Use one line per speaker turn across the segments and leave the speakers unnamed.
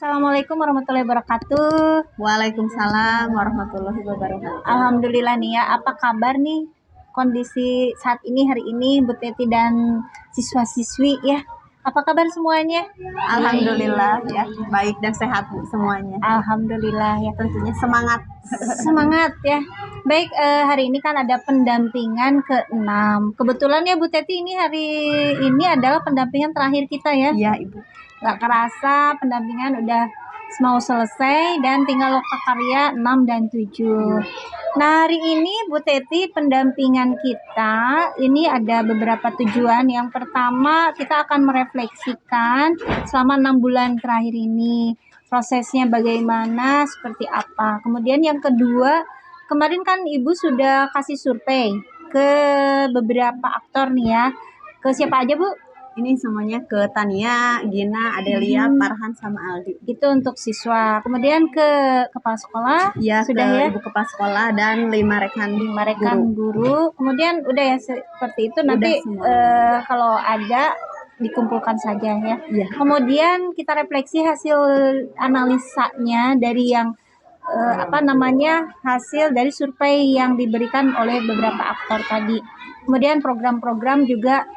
Assalamualaikum warahmatullahi wabarakatuh.
Waalaikumsalam warahmatullahi wabarakatuh.
Alhamdulillah nih ya, apa kabar nih kondisi saat ini hari ini Bu Teti dan siswa-siswi ya? Apa kabar semuanya?
Alhamdulillah ya, baik dan sehat semuanya.
Alhamdulillah ya,
Tentunya semangat.
semangat ya. Baik, hari ini kan ada pendampingan ke-6. Kebetulan ya Bu Teti, ini hari ini adalah pendampingan terakhir kita ya.
Iya, Ibu.
Gak kerasa pendampingan udah mau selesai dan tinggal loka karya 6 dan 7. Nah, hari ini Bu Teti pendampingan kita ini ada beberapa tujuan. Yang pertama, kita akan merefleksikan selama 6 bulan terakhir ini prosesnya bagaimana, seperti apa. Kemudian yang kedua, kemarin kan Ibu sudah kasih survei ke beberapa aktor nih ya. Ke siapa aja Bu?
Ini semuanya ke Tania, Gina, Adelia, Farhan sama Aldi.
Itu untuk siswa. Kemudian ke kepala sekolah.
Ya,
sudah
ke
ya.
Ibu Kepala Sekolah dan 5 rekan
guru. Kemudian udah ya seperti itu. Nanti kalau ada dikumpulkan saja ya.
Iya.
Kemudian kita refleksi hasil analisanya dari yang hasil dari survei yang diberikan oleh beberapa aktor tadi. Kemudian program-program juga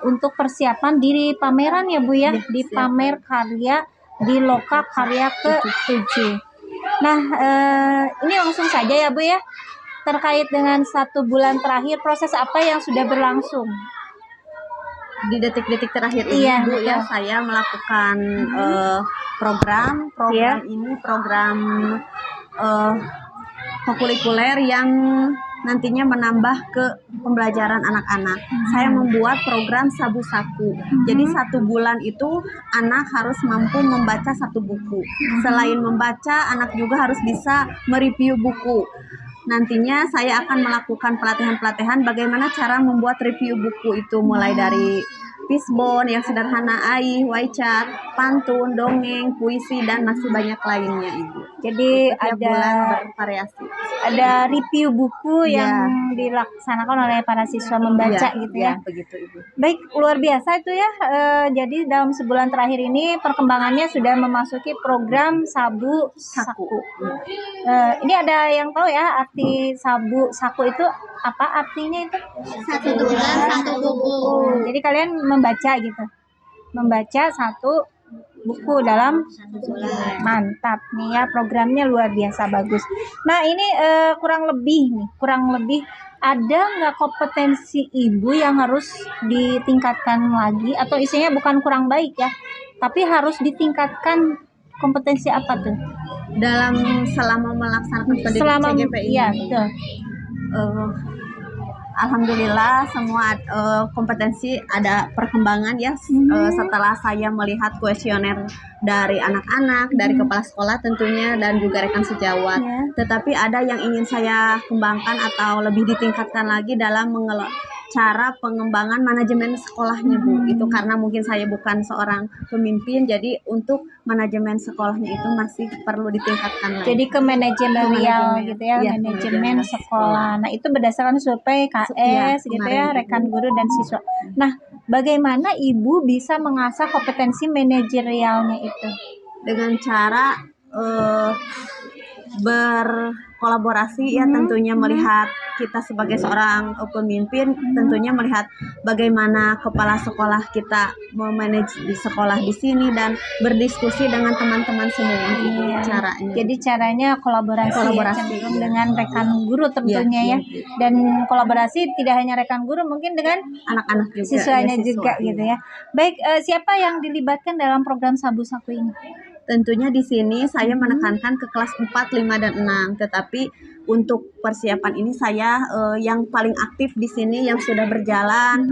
untuk persiapan di pameran ya Bu ya, di pamer karya di Loka Karya ke-7. Nah, ini langsung saja ya Bu ya, terkait dengan 1 bulan terakhir, proses apa yang sudah berlangsung?
Di detik-detik terakhir ini,
Iya,
Bu
betul.
ya, saya melakukan program ini program kokurikuler yang nantinya menambah ke pembelajaran anak-anak. Saya membuat program Sabu Saku. Jadi 1 bulan itu anak harus mampu membaca 1 buku. Selain membaca, anak juga harus bisa mereview buku. Nantinya saya akan melakukan pelatihan-pelatihan bagaimana cara membuat review buku itu, mulai dari fishbone yang sederhana, waicat, pantun, dongeng, puisi, dan masih banyak lainnya, Ibu.
Jadi
Setiap
ada
bulan bervariasi.
Ada review buku yang dilaksanakan oleh para siswa membaca gitu ya.
Begitu, Ibu.
Baik, luar biasa itu ya. Jadi dalam sebulan terakhir ini perkembangannya sudah memasuki program Sabu Saku. Ini ada yang tahu ya arti Sabu Saku itu apa artinya itu?
1 bulan 1 buku.
Jadi kalian membaca gitu. Membaca 1 buku dalam
1 bulan.
Mantap nih ya, programnya luar biasa bagus. Nah, ini kurang lebih ada nggak kompetensi Ibu yang harus ditingkatkan lagi, atau isinya bukan kurang baik ya, tapi harus ditingkatkan kompetensi apa tuh?
Dalam selama melaksanakan pendidikan CGP ini.
Iya, betul.
Alhamdulillah semua kompetensi ada perkembangan ya. Setelah saya melihat kuesioner dari anak-anak, dari kepala sekolah tentunya, dan juga rekan sejawat. Tetapi ada yang ingin saya kembangkan atau lebih ditingkatkan lagi dalam cara pengembangan manajemen sekolahnya, Bu. Itu karena mungkin saya bukan seorang pemimpin, jadi untuk manajemen sekolahnya itu masih perlu ditingkatkan lagi.
Jadi ke manajerial gitu ya, manajemen sekolah. Nah, itu berdasarkan survei KS gitu ya, rekan guru dan siswa. Nah, bagaimana Ibu bisa mengasah kompetensi manajerialnya itu?
Dengan cara berkolaborasi ya, tentunya melihat kita sebagai seorang pemimpin, tentunya melihat bagaimana kepala sekolah kita memanage di sekolah di sini dan berdiskusi dengan teman-teman semua gitu caranya.
Jadi caranya kolaborasi ya, dengan rekan guru tentunya ya. Dan kolaborasi tidak hanya rekan guru, mungkin dengan
anak-anak juga,
siswanya juga gitu ya. Baik, siapa yang dilibatkan dalam program Sabu Saku ini?
Tentunya di sini saya menekankan ke kelas 4, 5, dan 6. Tetapi untuk persiapan ini saya yang paling aktif di sini yang sudah berjalan.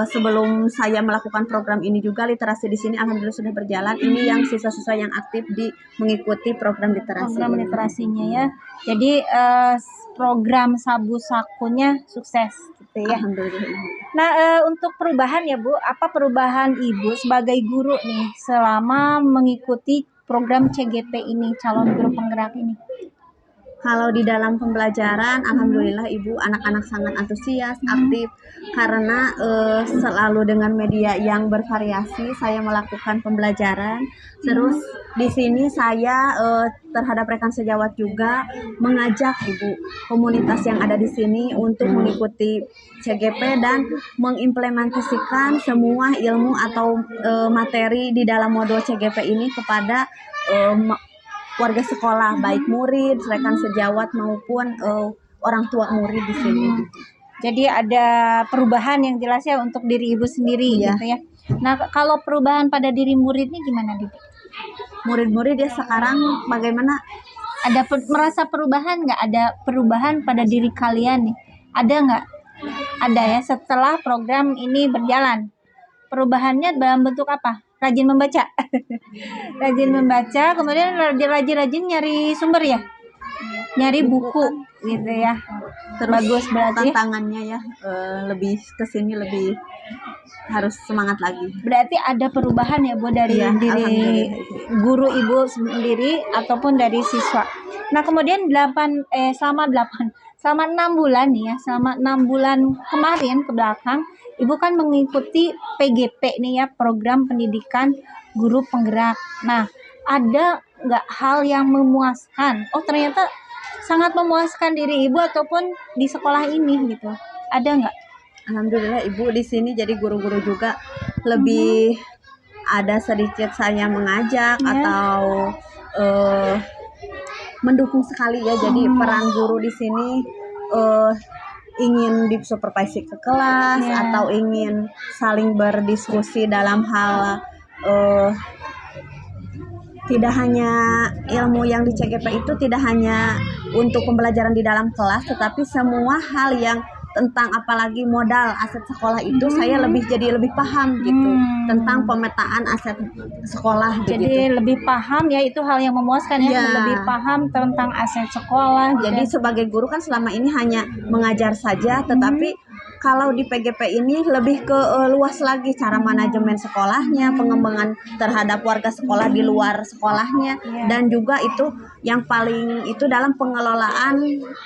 Sebelum saya melakukan program ini juga literasi di sini alhamdulillah sudah berjalan. Ini yang siswa-siswa yang aktif mengikuti program literasi.
Program literasinya ya. Jadi program Sabu Sakunya sukses gitu ya.
Alhamdulillah.
Nah, untuk perubahan ya Bu, apa perubahan Ibu sebagai guru nih selama mengikuti program CGP ini, calon guru penggerak ini?
Kalau di dalam pembelajaran, alhamdulillah Ibu, anak-anak sangat antusias, aktif, karena selalu dengan media yang bervariasi saya melakukan pembelajaran. Terus di sini saya terhadap rekan sejawat juga mengajak Ibu komunitas yang ada di sini untuk mengikuti CGP dan mengimplementasikan semua ilmu atau materi di dalam modul CGP ini kepada warga sekolah, baik murid, rekan sejawat maupun orang tua murid di sini.
Jadi ada perubahan yang jelas ya untuk diri Ibu sendiri
Iya.
gitu ya. Nah, kalau perubahan pada diri muridnya gimana, Didi?
Murid-murid ya sekarang bagaimana?
Ada merasa perubahan nggak? Ada perubahan pada diri kalian nih? Ada nggak? Ada ya, setelah program ini berjalan. Perubahannya dalam bentuk apa? Rajin membaca. Rajin membaca, kemudian rajin nyari sumber ya. Nyari buku gitu ya.
Terus
Bagus berarti.
tantangannya ya lebih kesini lebih harus semangat lagi.
Berarti ada perubahan ya Bu dari
Iya,
diri
alhamdulillah.
guru Ibu sendiri ataupun dari siswa. Nah, kemudian selama 6 bulan nih ya, selama 6 bulan kemarin ke belakang, Ibu kan mengikuti PGP nih ya, program pendidikan guru penggerak. Nah, ada nggak hal yang memuaskan? Oh, ternyata sangat memuaskan diri Ibu ataupun di sekolah ini gitu. Ada nggak?
Alhamdulillah Ibu di sini jadi guru-guru juga lebih ada sedikit saya mengajak atau mendukung sekali ya. Jadi peran guru di sini ingin disupervisi ke kelas atau ingin saling berdiskusi dalam hal tidak hanya ilmu yang di CGP itu tidak hanya untuk pembelajaran di dalam kelas, tetapi semua hal yang tentang apalagi modal aset sekolah itu saya jadi lebih paham gitu tentang pemetaan aset sekolah.
Jadi lebih paham ya, itu hal yang memuaskan ya, lebih paham tentang aset sekolah.
Jadi sebagai guru kan selama ini hanya mengajar saja, tetapi kalau di PGP ini lebih ke luas lagi cara manajemen sekolahnya, pengembangan terhadap warga sekolah di luar sekolahnya, dan juga itu yang paling itu dalam pengelolaan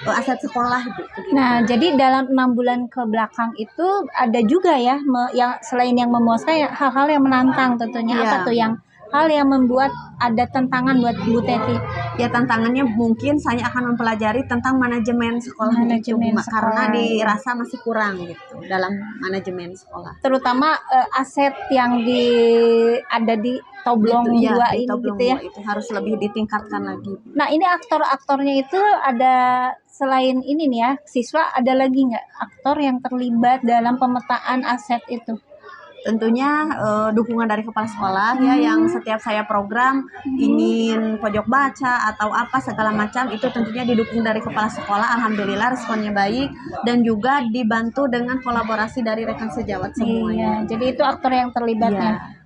aset sekolah gitu.
Nah, jadi dalam 6 bulan ke belakang itu ada juga ya yang selain yang memuaskan hal-hal yang menantang tentunya. Apa tuh yang hal yang membuat ada tantangan buat Bu Teti?
Ya tantangannya mungkin saya akan mempelajari tentang manajemen sekolah itu, karena dirasa masih kurang gitu dalam manajemen sekolah.
Terutama aset yang ada di Toblong 2 ini
Toblong
gitu ya.
2 itu harus lebih ditingkatkan lagi.
Nah, ini aktor-aktornya itu ada selain ini nih ya, siswa ada lagi nggak aktor yang terlibat dalam pemetaan aset itu?
Tentunya dukungan dari kepala sekolah ya, yang setiap saya program ingin pojok baca atau apa segala macam itu tentunya didukung dari kepala sekolah. Alhamdulillah responnya baik dan juga dibantu dengan kolaborasi dari rekan sejawat semuanya.
Jadi itu aktor yang terlibatnya.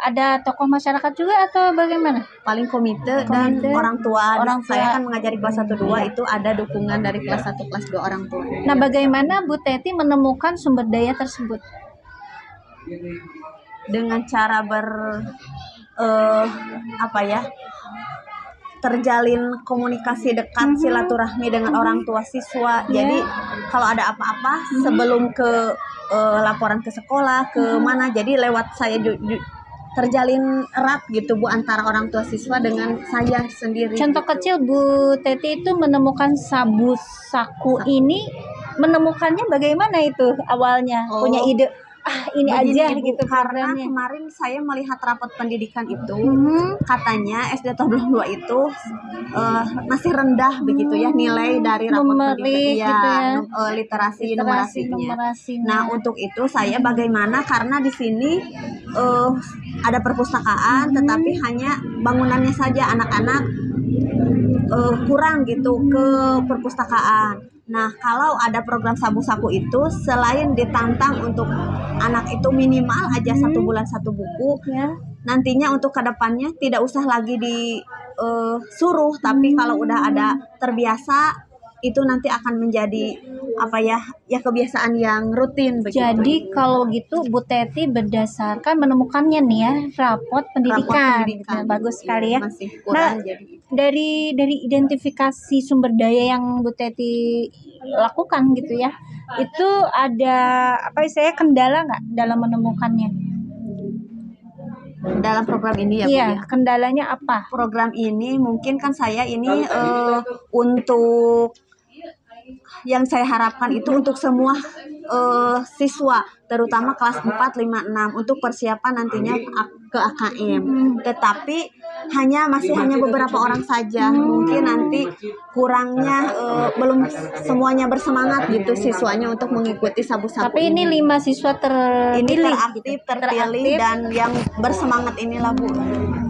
Ada tokoh masyarakat juga atau bagaimana?
Paling komite dan orang tua. Saya kan mengajari kelas 1-2 itu ada dukungan dari kelas 1 kelas 2 orang tua.
Nah, bagaimana Bu Teti menemukan sumber daya tersebut?
Dengan cara terjalin komunikasi dekat, silaturahmi dengan orang tua siswa. Jadi kalau ada apa-apa sebelum ke laporan ke sekolah ke mana, jadi lewat saya terjalin erat gitu Bu antara orang tua siswa dengan saya sendiri.
Contoh kecil Bu Teti itu menemukan sabu saku ini, menemukannya bagaimana itu awalnya? Punya ide ini begini, aja Ibu, gitu
karena kemarin saya melihat rapot pendidikan itu katanya SD Toblong 2 itu masih rendah begitu ya nilai dari rapot pendidikan gitu ya, literasi numerasinya. Nah, untuk itu saya bagaimana, karena di sini ada perpustakaan tetapi hanya bangunannya saja, anak-anak kurang gitu ke perpustakaan. Nah, kalau ada program sabu saku itu selain ditantang untuk anak itu minimal aja 1 bulan 1 buku, nantinya untuk kedepannya tidak usah lagi disuruh, tapi kalau udah ada terbiasa itu nanti akan menjadi apa ya kebiasaan yang rutin begitu.
Jadi kalau gitu Bu Teti berdasarkan menemukannya nih ya rapot pendidikan. Gitu. Bagus sekali ya.
Masih kurang jadi.
Dari identifikasi sumber daya yang Bu Teti lakukan gitu ya, itu ada kendala nggak dalam menemukannya?
Dalam program ini ya Bu
Iya,
ya.
kendalanya apa?
Program ini mungkin kan saya ini untuk yang saya harapkan itu untuk semua siswa, terutama kelas 4, 5, 6 untuk persiapan nantinya ke AKM. Tetapi masih hanya beberapa orang saja. Mungkin nanti kurangnya belum semuanya bersemangat gitu siswanya untuk mengikuti sabu-sabu.
Tapi ini 5 siswa terpilih,
terpilih dan yang bersemangat inilah Bu.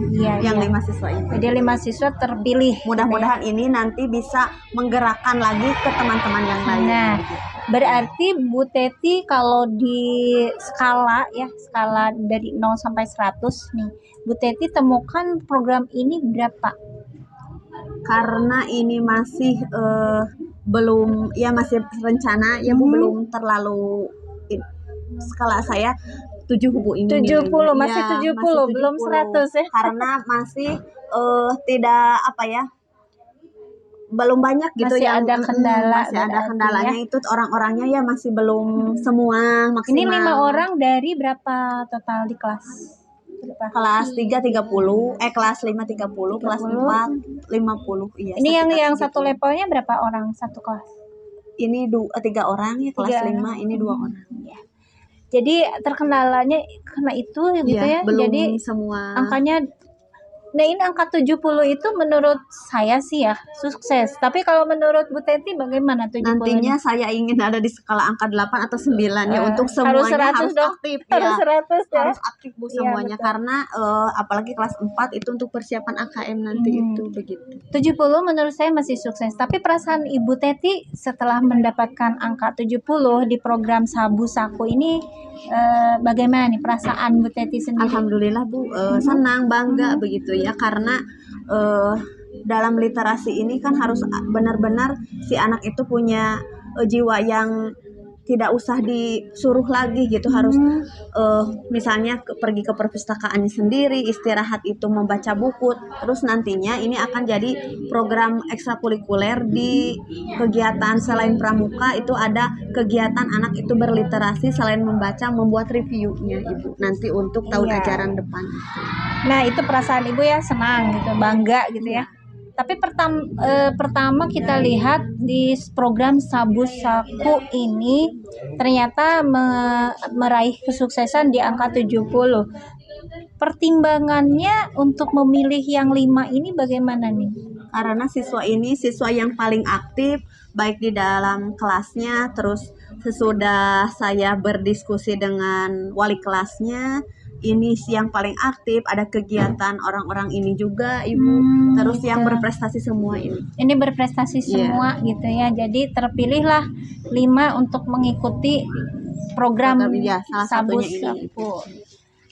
Iya,
yang
iya.
5 siswa ini.
Jadi 5 siswa terpilih.
Mudah-mudahan ini nanti bisa menggerakkan lagi ke teman-teman yang lain.
Nah, berarti Bu Teti kalau di skala dari 0 sampai 100 nih, Bu Teti temukan program ini berapa?
Karena ini masih belum masih rencana ya Bu, belum terlalu skala saya 7 Bu ini.
70 masih 70 belum 100 ya.
Karena masih tidak belum banyak gitu
masih
yang
ada kendala.
masih ada kendalanya ya. Itu orang-orangnya ya masih belum semua maksimal.
Ini 5 orang dari berapa total di kelas?
Kelas 3 30, kelas 5 30, kelas 4 50. Iya.
Ini yang satu levelnya berapa orang satu kelas?
Ini 3 orang ya, kelas 5 ini 2 orang.
Ya. Jadi terkendalanya karena itu gitu ya.
Belum
Jadi
semua
angkanya. Nah, ini angka 70 itu menurut saya sih ya sukses. Tapi kalau menurut Bu Teti bagaimana 70?
Nantinya saya ingin ada di skala angka 8 atau 9 ya untuk semuanya harus aktif
harus
ya.
100 ya.
Harus aktif Bu semuanya karena apalagi kelas 4 itu untuk persiapan AKM nanti itu begitu.
70 menurut saya masih sukses. Tapi perasaan Ibu Teti setelah mendapatkan angka 70 di program Sabu Saku ini bagaimana nih perasaan Bu Teti sendiri?
Alhamdulillah Bu, senang, bangga begitu ya karena dalam literasi ini kan harus benar-benar si anak itu punya jiwa yang tidak usah disuruh lagi gitu, harus misalnya pergi ke perpustakaannya sendiri, istirahat itu membaca buku, terus nantinya ini akan jadi program ekstrakurikuler di kegiatan selain pramuka itu ada kegiatan anak itu berliterasi selain membaca membuat reviewnya Ibu nanti untuk tahun ajaran depan.
Nah itu perasaan Ibu ya senang gitu, bangga gitu ya. Tapi pertama kita lihat di program Sabu Saku ini ternyata meraih kesuksesan di angka 70. Pertimbangannya untuk memilih yang 5 ini bagaimana nih?
Karena siswa ini siswa yang paling aktif baik di dalam kelasnya, terus sesudah saya berdiskusi dengan wali kelasnya, ini yang paling aktif, ada kegiatan orang-orang ini juga Ibu, terus yang berprestasi semua ini. Ini
berprestasi semua gitu ya, jadi terpilihlah 5 untuk mengikuti program Sabu Saku.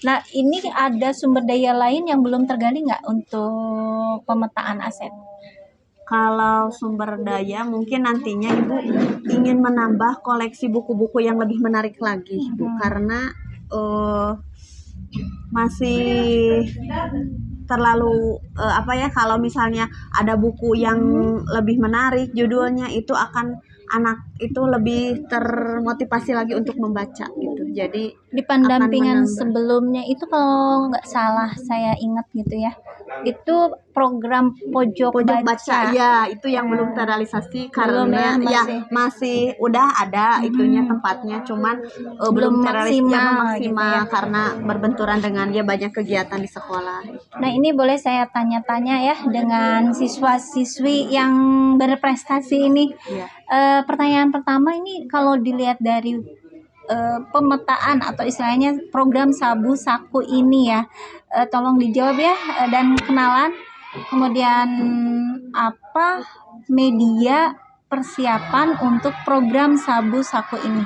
Nah ini ada sumber daya lain yang belum tergali nggak untuk pemetaan aset?
Kalau sumber daya mungkin nantinya Ibu ingin menambah koleksi buku-buku yang lebih menarik lagi Bu, karena masih terlalu kalau misalnya ada buku yang lebih menarik judulnya itu akan anak itu lebih termotivasi lagi untuk membaca gitu. Jadi
di pendampingan sebelumnya itu kalau nggak salah saya ingat gitu ya, itu program pojok baca
ya itu yang belum terrealisasi karena masih udah ada itunya tempatnya, cuman belum maksimal gitu ya. Karena berbenturan dengan banyak kegiatan di sekolah.
Nah ini boleh saya tanya-tanya ya dengan siswa-siswi yang berprestasi ini. Pertanyaan pertama ini kalau dilihat dari pemetaan atau istilahnya program Sabu Saku ini ya, tolong dijawab ya, dan kenalan, kemudian apa media persiapan untuk program Sabu Saku ini?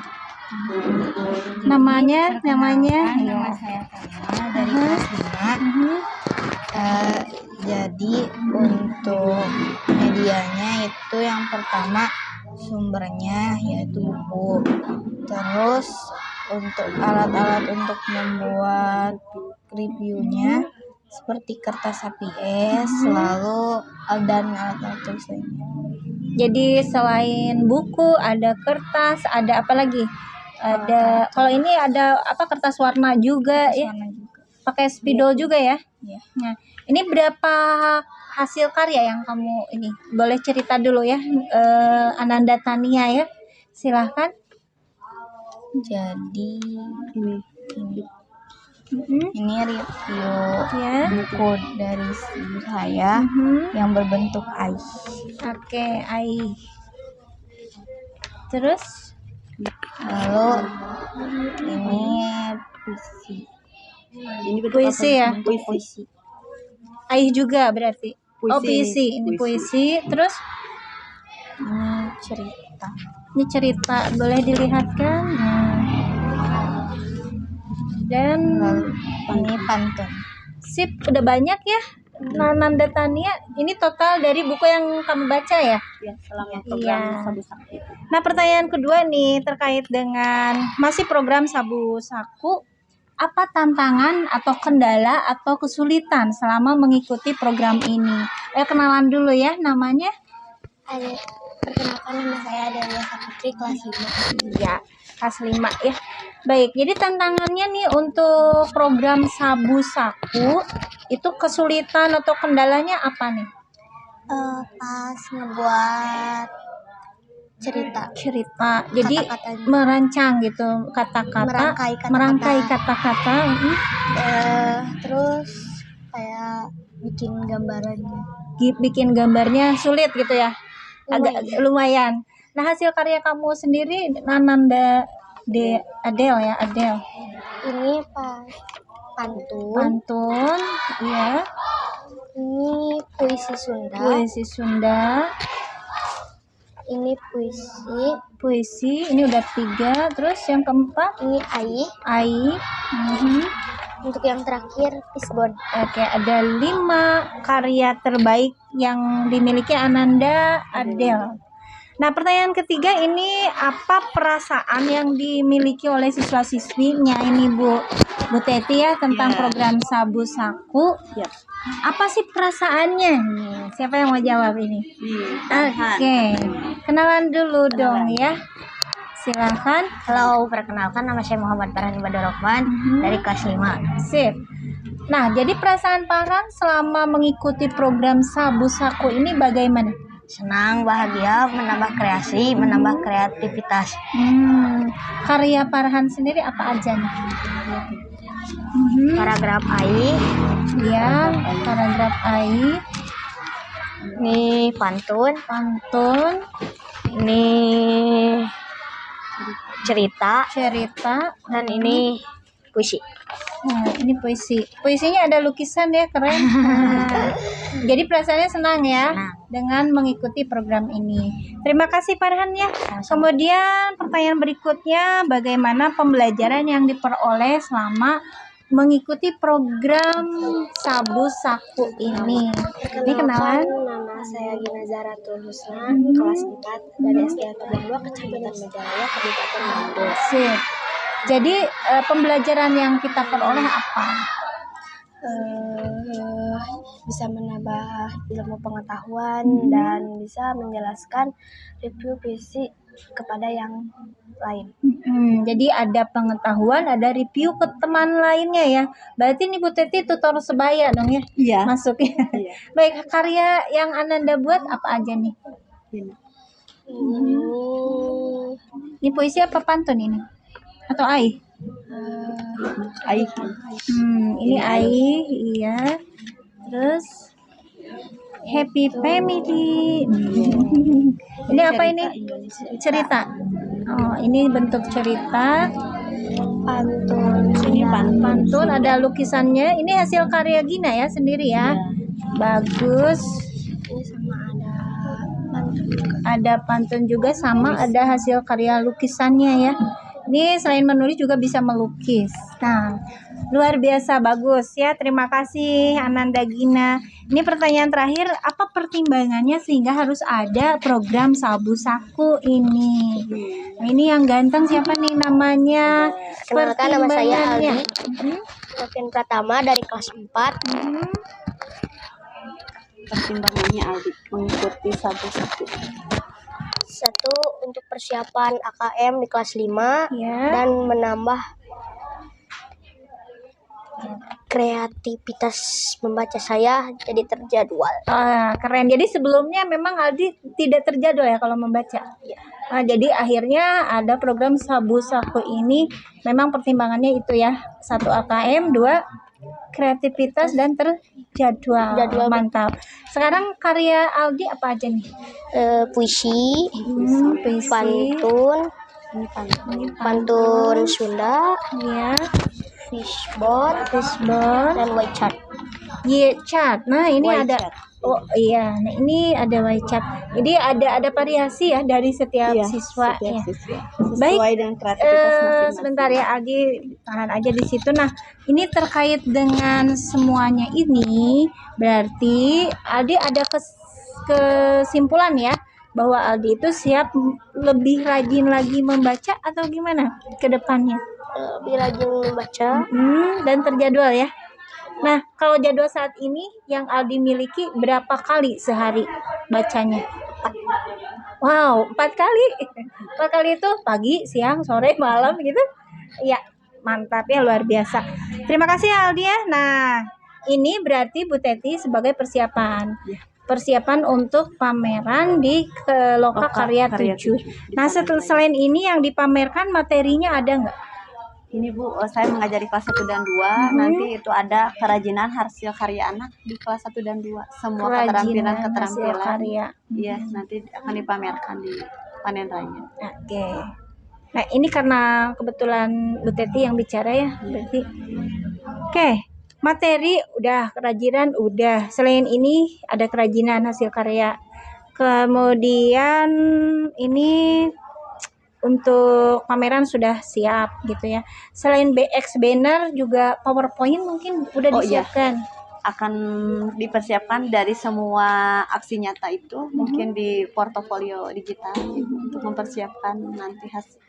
Namanya
Nama saya Tama dari kelas 5. Jadi untuk medianya itu yang pertama sumbernya yaitu buku. Terus untuk alat-alat untuk membuat reviewnya seperti kertas HPS, lalu dan alat-alat tulis lainnya.
Jadi selain buku ada kertas, ada apa lagi? Ada kalau ini ada apa kertas warna juga ya?
Warna juga.
Pakai spidol juga ya?
Ya.
Nah, ini berapa hasil karya yang kamu ini? Boleh cerita dulu ya, Ananda Tania ya. Silahkan.
Jadi
Mhm.
ini review
Ya.
buku dari saya yang berbentuk ice.
Oke, Ai. Terus
Lalu ini puisi.
Ini
puisi ya?
Puisi.
Ai juga berarti. Oh, puisi. Ini
puisi.
puisi. Terus
Ini cerita.
ini cerita, boleh dilihatkan? Nah. Dan
Lalu ini pantun.
sip, udah banyak ya. Ananda Tania, ini total dari buku yang kamu baca ya?
Ya, selama program
Iya.
Sabu Sakti.
Nah, pertanyaan kedua nih terkait dengan masih program Sabu Saku. Apa tantangan atau kendala atau kesulitan selama mengikuti program ini? Kenalan dulu ya, namanya?
Perkenalkan, nama saya Adelia Saputri, kelas 5.
Ya, kelas 5 ya. Baik, jadi tantangannya nih untuk program Sabu Saku itu kesulitan atau kendalanya apa nih?
Pas ngebuat cerita.
Jadi
Kata-katanya.
merancang gitu kata-kata, merangkai kata-kata.
Terus kayak bikin gambarannya.
Bikin gambarnya sulit gitu ya. Agak lumayan. Nah, hasil karya kamu sendiri Ananda Adel ya, Adel.
Ini pas pantun.
Iya.
Ini puisi Sunda.
Puisi Sunda.
Ini
Puisi. Ini udah 3. Terus yang keempat?
Ini
Ai.
Untuk yang terakhir Pisbon.
Oke, ada 5 karya terbaik yang dimiliki Ananda Adel. Nah, pertanyaan ketiga ini apa perasaan yang dimiliki oleh siswa-siswinya ini Bu Teti ya tentang program Sabu Saku.
Ya.
Apa sih perasaannya? Nih, siapa yang mau jawab ini? Oke, kenalan dulu dong ya. Silahkan.
Halo, perkenalkan nama saya Muhammad Farhan Badorokman dari kelas 5.
Sip. Nah, jadi perasaan Farhan selama mengikuti program Sabu Saku ini bagaimana?
Senang, bahagia, menambah kreasi, menambah kreativitas.
Karya Farhan sendiri apa aja nih?
Paragraf AI,
Ya, paragraf AI,
ini pantun, ini cerita,
cerita,
dan ini puisi.
Nah, ini puisi. Puisinya ada lukisan ya, keren. Jadi perasaannya senang ya dengan mengikuti program ini. Terima kasih Farhan ya. Kemudian pertanyaan berikutnya, bagaimana pembelajaran yang diperoleh selama mengikuti program Sabu Saku ini? Ini kenalan.
Nama saya Gina Zaratul Husna, kelas 4 dari SD Tabang 2, Kecamatan Majalaya, Kabupaten Bandung.
Sip. Jadi pembelajaran yang kita peroleh apa?
Bisa menambah ilmu pengetahuan dan bisa menjelaskan review puisi kepada yang lain.
Jadi ada pengetahuan, ada review ke teman lainnya ya. Berarti ini Bu Teti tutor sebaya dong ya?
Iya.
Masuknya.
Iya.
Baik, karya yang Ananda buat apa aja nih? Ini puisi apa pantun ini? Atau ai?
Ai.
Ini ai, iya. Terus Happy Family. Ini apa ini? Cerita. Oh, ini bentuk cerita.
Pantun.
Ini
Pantun, ada lukisannya. Ini hasil karya Gina ya sendiri ya. Bagus.
Ini sama ada pantun juga.
Ada pantun juga sama ada hasil karya lukisannya ya. Ini selain menulis juga bisa melukis. Nah, luar biasa bagus ya. Terima kasih Ananda Gina. Ini pertanyaan terakhir, apa pertimbangannya sehingga harus ada program Sabu Saku ini? Nah, ini yang ganteng siapa nih namanya?
Kenalkan, nama saya
Pertimbangannya.
Aldi. Alvin Pratama dari kelas 4.
Pertimbangannya Aldi mengikuti Sabu Saku.
1. Untuk persiapan AKM di kelas 5
Ya.
dan menambah kreativitas membaca saya jadi terjadwal.
Keren. Jadi sebelumnya memang Aldi tidak terjadwal ya kalau membaca. Nah, jadi akhirnya ada program Sabu Saku ini. Memang pertimbangannya itu ya. 1 AKM, 2 kreativitas dan terjadwal.
Jadwal.
Mantap. Sekarang karya Aldi apa aja nih?
Puisi,
Puisi.
pantun,
Ini pantun.
pantun Sunda,
Ya.
fishbone,
Fishbone.
dan white chart.
Chat. Nah, ini
White
ada.
chat.
Oh iya, nah ini ada white chat. Jadi ada variasi ya dari setiap
Iya,
siswa
setiap
ya.
siswa.
Baik,
Sesuai dengan kreativitas masing-masing.
sebentar ya Aldi, tahan aja di situ. Nah, ini terkait dengan semuanya ini, berarti Aldi ada kesimpulan ya bahwa Aldi itu siap lebih rajin lagi membaca atau gimana ke depannya?
Lebih rajin membaca.
Dan terjadwal ya. Nah, kalau jadwal saat ini yang Aldi miliki berapa kali sehari bacanya? Wow, 4 kali. 4 kali itu pagi, siang, sore, malam gitu. Ya, mantap ya, luar biasa. Terima kasih ya Aldi ya. Nah, ini berarti Bu Teti sebagai persiapan. Persiapan untuk pameran di Loka Karya 7. Nah, selain ini yang dipamerkan materinya ada nggak?
Ini Bu, saya mengajari kelas 1 dan 2. Nanti itu ada kerajinan hasil karya anak di kelas 1 dan 2. Semua
Kerajinan hasil
keterampilan.
karya.
Iya, nanti akan dipamerkan di panen raya.
Oke. Nah, ini karena kebetulan Bu Teti yang bicara ya, berarti. Oke. Materi udah, kerajinan udah. Selain ini ada kerajinan hasil karya. Kemudian ini untuk pameran sudah siap gitu ya. Selain BX banner juga PowerPoint mungkin udah
Oh, iya.
disiapkan.
Akan dipersiapkan dari semua aksi nyata itu, mungkin di portofolio digital untuk mempersiapkan nanti hasil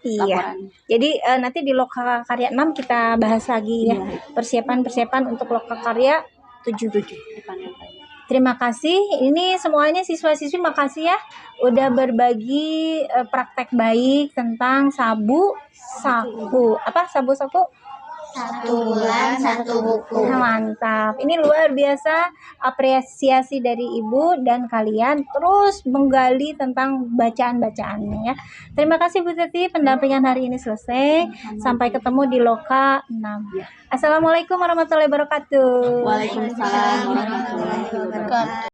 Iya.
laporannya.
Jadi nanti di Loka Karya 6 kita bahas lagi ya.
Iya.
Persiapan untuk Loka Karya 7.
Di panen raya.
Terima kasih. Ini semuanya siswa-siswi makasih ya udah berbagi praktek baik tentang Sabu Saku. Apa Sabu Saku?
1 bulan 1 buku.
Mantap. Ini luar biasa apresiasi dari Ibu dan kalian terus menggali tentang bacaan-bacaannya ya. Terima kasih Bu Teti, pendampingan hari ini selesai. Sampai ketemu di Loka 6. Assalamualaikum warahmatullahi wabarakatuh.
Waalaikumsalam warahmatullahi wabarakatuh.